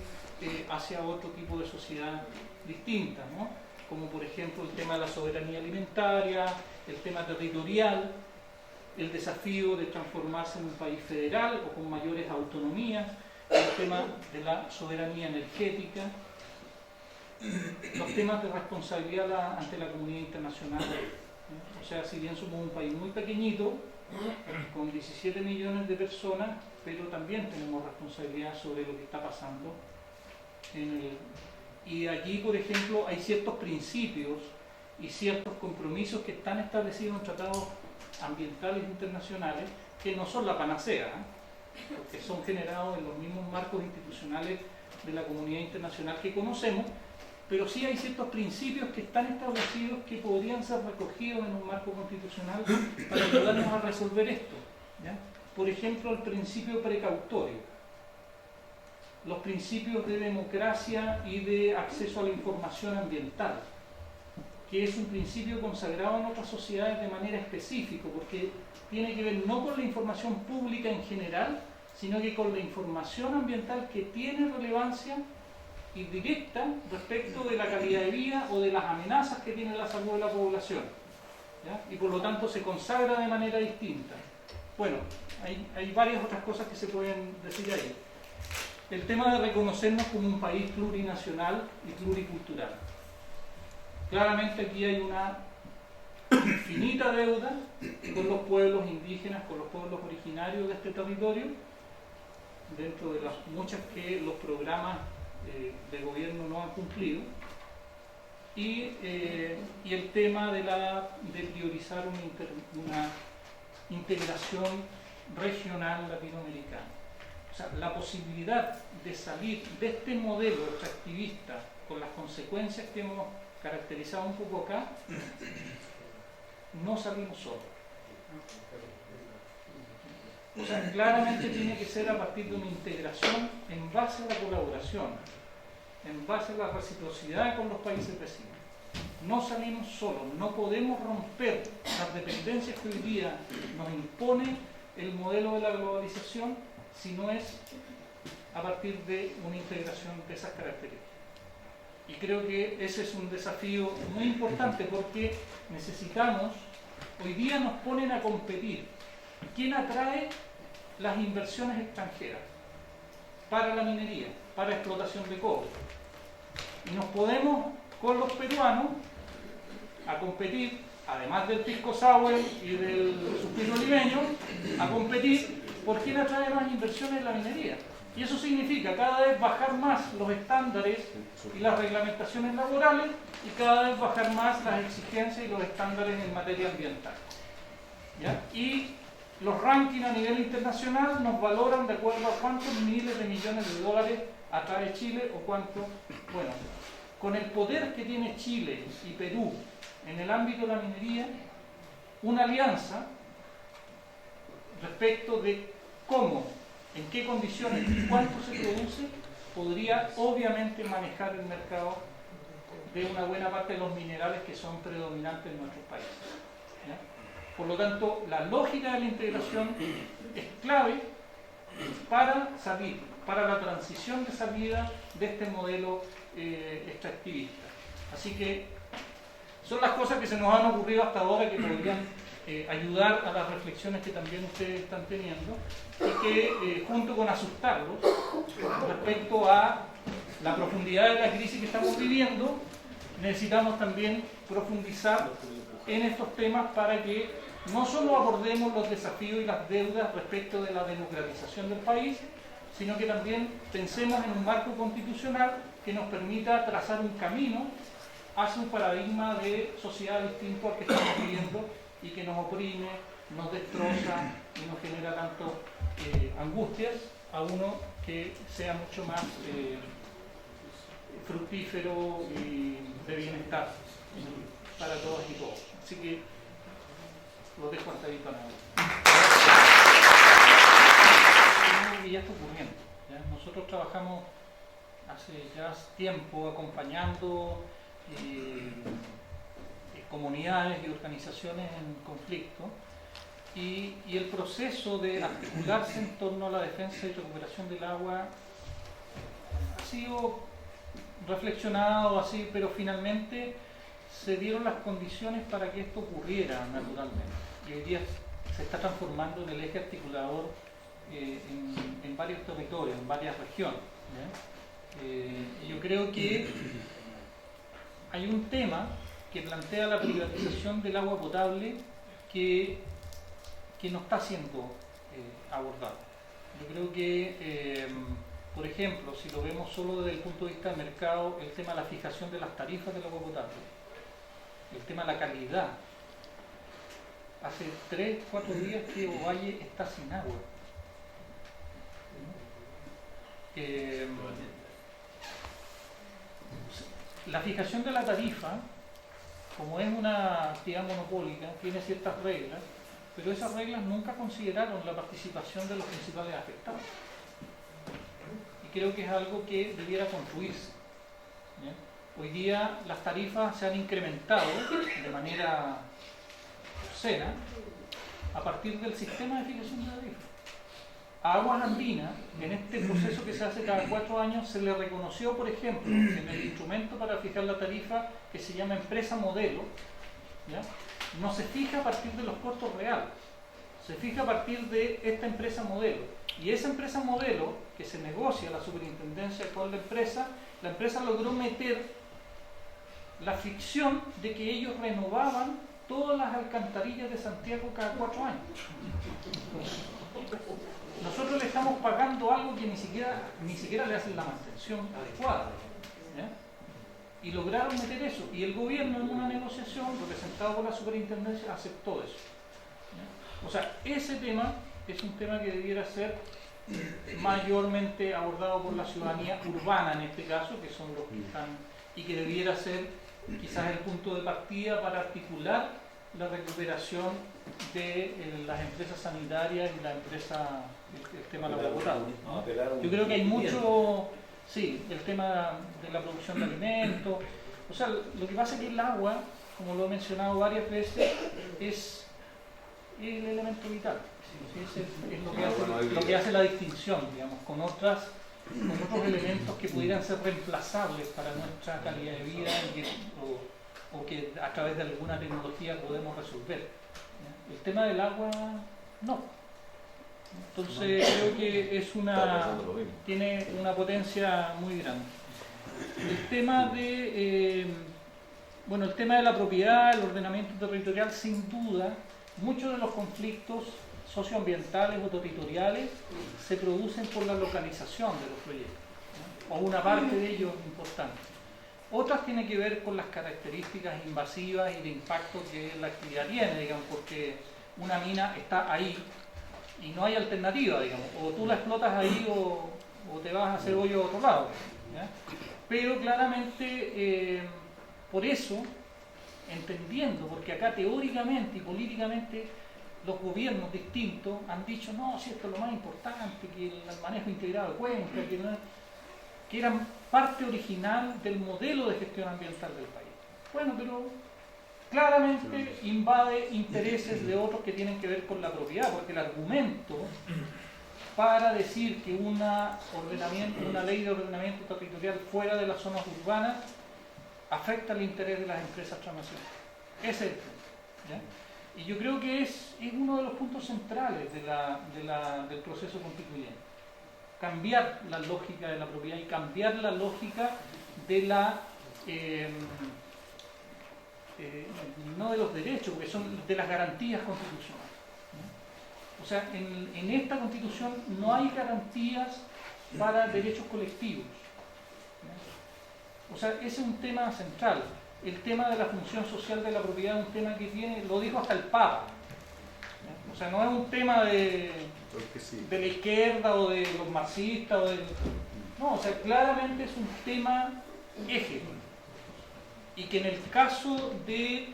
hacia otro tipo de sociedad distinta, ¿no? Como por ejemplo el tema de la soberanía alimentaria, el tema territorial, el desafío de transformarse en un país federal o con mayores autonomías, el tema de la soberanía energética, los temas de responsabilidad ante la comunidad internacional, O sea, si bien somos un país muy pequeñito, con 17 millones de personas, pero también tenemos responsabilidad sobre lo que está pasando y allí, por ejemplo, hay ciertos principios y ciertos compromisos que están establecidos en tratados ambientales internacionales que no son la panacea, porque son generados en los mismos marcos institucionales de la comunidad internacional que conocemos, pero sí hay ciertos principios que están establecidos que podrían ser recogidos en un marco constitucional para ayudarnos a resolver esto, ¿ya? Por ejemplo, el principio precautorio, los principios de democracia y de acceso a la información ambiental, que es un principio consagrado en otras sociedades de manera específica, porque tiene que ver no con la información pública en general, sino que con la información ambiental que tiene relevancia y directa respecto de la calidad de vida o de las amenazas que tiene la salud de la población, ¿ya? Y por lo tanto se consagra de manera distinta. Bueno, hay varias otras cosas que se pueden decir ahí. El tema de reconocernos como un país plurinacional y pluricultural. Claramente aquí hay una infinita deuda con los pueblos indígenas, con los pueblos originarios de este territorio, dentro de las muchas que los programas de gobierno no han cumplido, y el tema de priorizar una integración regional latinoamericana. O sea, la posibilidad de salir de este modelo extractivista con las consecuencias que hemos caracterizado un poco acá, no salimos solos. O sea, claramente tiene que ser a partir de una integración en base a la colaboración, en base a la reciprocidad con los países vecinos. No salimos solos, no podemos romper las dependencias que hoy día nos impone el modelo de la globalización si no es a partir de una integración de esas características. Y creo que ese es un desafío muy importante porque necesitamos, hoy día nos ponen a competir. ¿Quién atrae las inversiones extranjeras para la minería, para explotación de cobre? Y nos podemos, con los peruanos, a competir, además del pisco sour y del suspiro limeño, a competir por quién atrae más inversiones en la minería. Y eso significa cada vez bajar más los estándares y las reglamentaciones laborales y cada vez bajar más las exigencias y los estándares en materia ambiental. ¿Ya? Y los rankings a nivel internacional nos valoran de acuerdo a cuántos miles de millones de dólares atrae Chile o cuánto. Bueno, con el poder que tiene Chile y Perú en el ámbito de la minería, una alianza respecto de cómo, en qué condiciones y cuánto se produce, podría obviamente manejar el mercado de una buena parte de los minerales que son predominantes en nuestros países. ¿Ya? Por lo tanto, la lógica de la integración es clave para salir, para la transición de salida de este modelo extractivista. Así que son las cosas que se nos han ocurrido hasta ahora que podrían ayudar a las reflexiones que también ustedes están teniendo y que junto con asustarlos respecto a la profundidad de la crisis que estamos viviendo, necesitamos también profundizar en estos temas para que no solo abordemos los desafíos y las deudas respecto de la democratización del país, sino que también pensemos en un marco constitucional que nos permita trazar un camino hacia un paradigma de sociedad distinto al que estamos viviendo y que nos oprime, nos destroza y nos genera tanto angustias, a uno que sea mucho más fructífero y de bienestar para todos y todos. Así que lo dejo hasta ahí para algo que ya está ocurriendo. ¿Ya? Nosotros trabajamos hace ya tiempo acompañando comunidades y organizaciones en conflicto y el proceso de articularse en torno a la defensa y recuperación del agua ha sido reflexionado así, pero finalmente se dieron las condiciones para que esto ocurriera naturalmente y hoy día se está transformando en el eje articulador en varios territorios, en varias regiones. Yo creo que hay un tema que plantea la privatización del agua potable que no está siendo abordado. Yo creo que, por ejemplo, si lo vemos solo desde el punto de vista del mercado, el tema de la fijación de las tarifas del agua potable, el tema de la calidad. Hace 3-4 días que Ovalle está sin agua. La fijación de la tarifa, como es una actividad monopólica, tiene ciertas reglas, pero esas reglas nunca consideraron la participación de los principales afectados. Y creo que es algo que debiera construirse. ¿Bien? Hoy día las tarifas se han incrementado de manera obscena a partir del sistema de fijación de la tarifa. A Aguas Andinas, en este proceso que se hace cada 4 años, se le reconoció, por ejemplo, en el instrumento para fijar la tarifa que se llama empresa modelo, ¿ya? No se fija a partir de los costos reales, se fija a partir de esta empresa modelo. Y esa empresa modelo, que se negocia a la superintendencia actual de la empresa logró meter la ficción de que ellos renovaban todas las alcantarillas de Santiago cada 4 años. Nosotros le estamos pagando algo que ni siquiera le hacen la mantención adecuada, ¿ya? Y lograron meter eso. Y el gobierno, en una negociación representado por la superintendencia, aceptó eso, ¿ya? O sea, ese tema es un tema que debiera ser mayormente abordado por la ciudadanía urbana, en este caso, que son los que están, y que debiera ser quizás el punto de partida para articular la recuperación de las empresas sanitarias y la empresa, el tema de la agua potable. Yo creo que hay mucho, sí, el tema de la producción de alimentos. O sea, lo que pasa es que el agua, como lo he mencionado varias veces, es el elemento vital. Es lo que hace la distinción, digamos, con otros elementos que pudieran ser reemplazables para nuestra calidad de vida o que a través de alguna tecnología podemos resolver. ¿Ya? El tema del agua, no. Entonces creo que tiene una potencia muy grande. El tema de el tema de la propiedad, el ordenamiento territorial, sin duda, muchos de los conflictos socioambientales o territoriales se producen por la localización de los proyectos, ¿no? O una parte de ellos importante. Otras tienen que ver con las características invasivas y de impacto que la actividad tiene, digamos, porque una mina está ahí y no hay alternativa, digamos, o tú la explotas ahí o te vas a hacer hoyo a otro lado, ¿ya? Pero claramente, por eso, entendiendo, porque acá teóricamente y políticamente los gobiernos distintos han dicho, no, si esto es lo más importante, que el manejo integrado de cuencas, que eran parte original del modelo de gestión ambiental del país. Bueno, pero claramente invade intereses de otros que tienen que ver con la propiedad, porque el argumento para decir que una ley de ordenamiento territorial fuera de las zonas urbanas afecta el interés de las empresas transnacionales. Ese es el punto, ¿ya? Y yo creo que es uno de los puntos centrales del proceso constituyente. Cambiar la lógica de la propiedad y cambiar la lógica de no de los derechos, porque son de las garantías constitucionales, ¿no? O sea, en esta Constitución no hay garantías para derechos colectivos, ¿no? O sea, ese es un tema central. El tema de la función social de la propiedad es un tema que lo dijo hasta el Papa, ¿no? O sea, no es un tema de la izquierda o de los marxistas, no, o sea, claramente es un tema eje. Y que en el caso de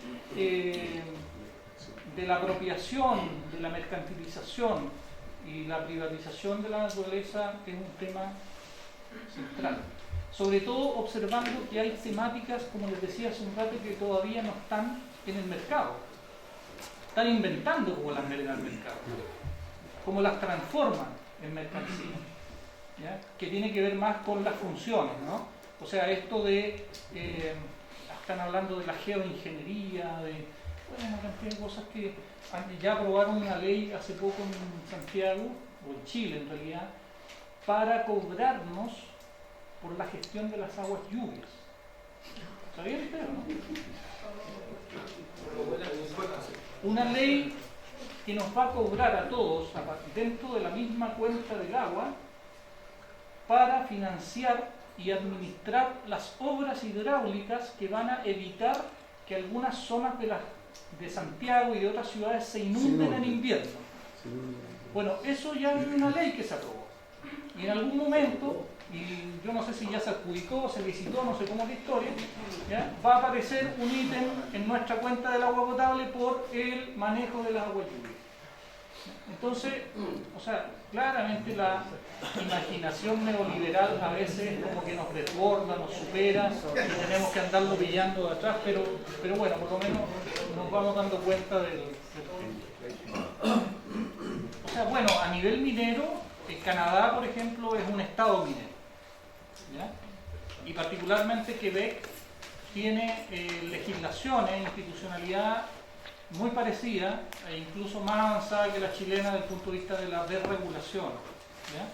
la apropiación, de la mercantilización y la privatización de la naturaleza es un tema central. Sobre todo observando que hay temáticas, como les decía hace un rato, que todavía no están en el mercado. Están inventando cómo las meten al mercado, cómo las transforman en mercancía, ¿ya? Que tiene que ver más con las funciones, ¿no? O sea, esto de... están hablando de la geoingeniería, de una cantidad de cosas que ya aprobaron una ley hace poco en Santiago, o en Chile en realidad, para cobrarnos por la gestión de las aguas lluvias. ¿Sabían ustedes, no? una ley que nos va a cobrar a todos dentro de la misma cuenta del agua para financiar y administrar las obras hidráulicas que van a evitar que algunas zonas de Santiago y de otras ciudades se inunden en invierno. Bueno, eso ya es una ley que se aprobó. Y en algún momento, y yo no sé si ya se adjudicó, se licitó, no sé cómo es la historia, ¿ya? Va a aparecer un ítem en nuestra cuenta del agua potable por el manejo del agua lluvia. Entonces, o sea, claramente la imaginación neoliberal a veces como que nos desborda, nos supera y tenemos que andarlo pillando de atrás, pero bueno, por lo menos nos vamos dando cuenta del tema. O sea, bueno, a nivel minero, Canadá, por ejemplo, es un estado minero, ¿ya? Y particularmente Quebec tiene legislación e institucionalidad muy parecida e incluso más avanzada que la chilena desde el punto de vista de la desregulación, ¿ya?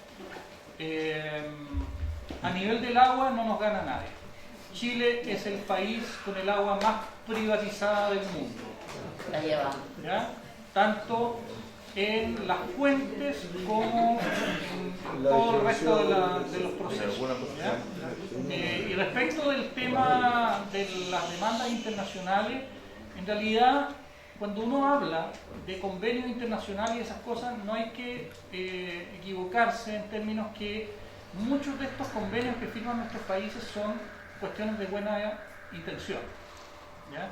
A nivel del agua no nos gana nadie. Chile es el país con el agua más privatizada del mundo. La lleva. ¿Ya? Tanto en las fuentes como en todo el resto de los procesos. ¿Ya? Y respecto del tema de las demandas internacionales, en realidad cuando uno habla de convenios internacionales y esas cosas, no hay que equivocarse en términos que muchos de estos convenios que firman nuestros países son cuestiones de buena intención, ¿ya?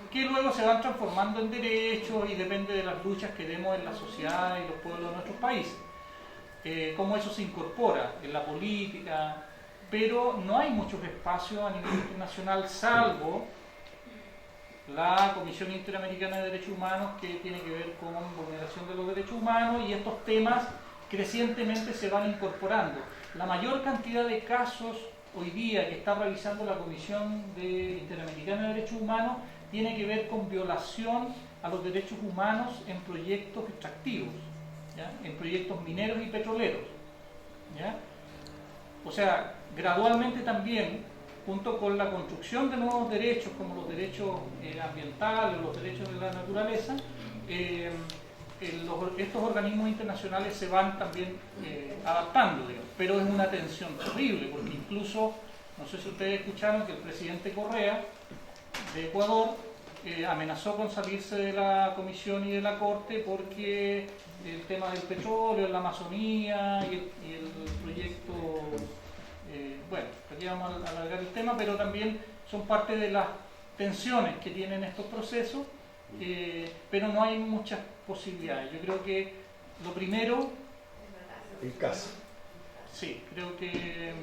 Que luego se van transformando en derechos y depende de las luchas que demos en la sociedad y los pueblos de nuestros países. Cómo eso se incorpora en la política, pero no hay muchos espacios a nivel internacional salvo la Comisión Interamericana de Derechos Humanos, que tiene que ver con vulneración de los derechos humanos, y estos temas crecientemente se van incorporando. La mayor cantidad de casos hoy día que está revisando la Comisión Interamericana de Derechos Humanos tiene que ver con violación a los derechos humanos en proyectos extractivos, ¿ya? En proyectos mineros y petroleros, ¿ya? O sea, gradualmente también, junto con la construcción de nuevos derechos como los derechos ambientales, los derechos de la naturaleza, estos organismos internacionales se van también adaptando, digamos. Pero es una tensión terrible, porque incluso, no sé si ustedes escucharon que el presidente Correa de Ecuador amenazó con salirse de la comisión y de la corte porque el tema del petróleo en la Amazonía y el proyecto, bueno, aquí vamos a alargar el tema, pero también son parte de las tensiones que tienen estos procesos, pero no hay muchas posibilidades. Yo creo que lo primero... El caso. Sí, creo que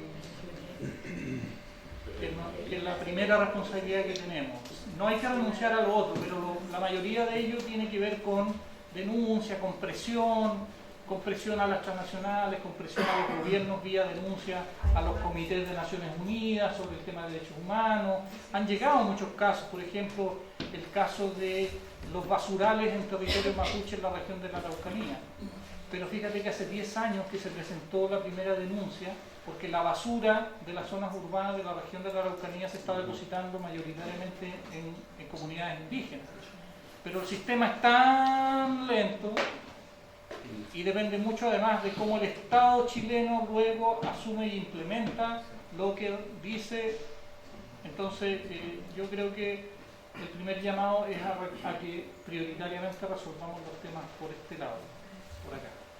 es la primera responsabilidad que tenemos. No hay que renunciar a lo otro, pero la mayoría de ello tiene que ver con denuncia, con presión a las transnacionales, con presión a los gobiernos vía denuncia a los comités de Naciones Unidas sobre el tema de derechos humanos. Han llegado muchos casos, por ejemplo, el caso de los basurales en territorio mapuche en la región de la Araucanía. Pero fíjate que hace 10 años que se presentó la primera denuncia porque la basura de las zonas urbanas de la región de la Araucanía se está depositando mayoritariamente en comunidades indígenas. Pero el sistema es tan lento y depende mucho además de cómo el Estado chileno luego asume y implementa lo que dice. Entonces yo creo que el primer llamado es a que prioritariamente resolvamos los temas por este lado, por acá.